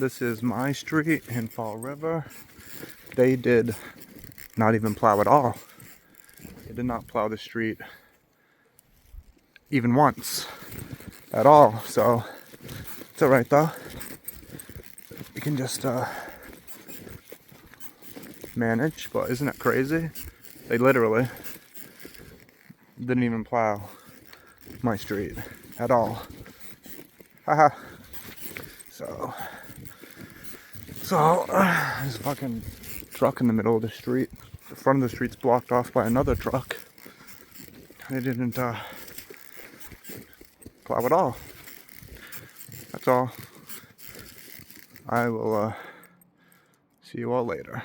This is my street in Fall River. They did not even plow at all. They did not plow the street even once at all. So it's alright though. You can just manage, but isn't it crazy? They literally didn't even plow my street at all. Haha. So there's a fucking truck in the middle of the street. The front of the street's blocked off by another truck. They didn't plow at all. That's all. I will see you all later.